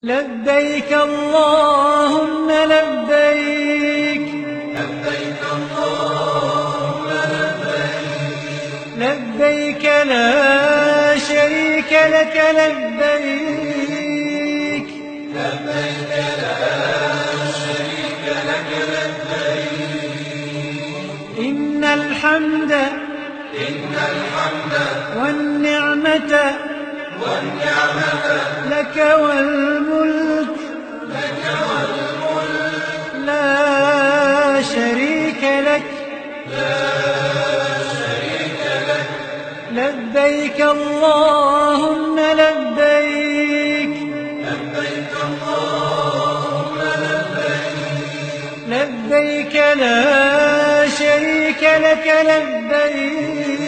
لبيك اللهم لبيك لبيك اللهم لبيك لبيك لا شريك لك لبيك لبيك لا شريك لك لبيك إن الحمد والنعمة لك والملك لا شريك لك لبيك اللهم لبيك لبيك اللهم لبيك لبيك لا شريك لك لبيك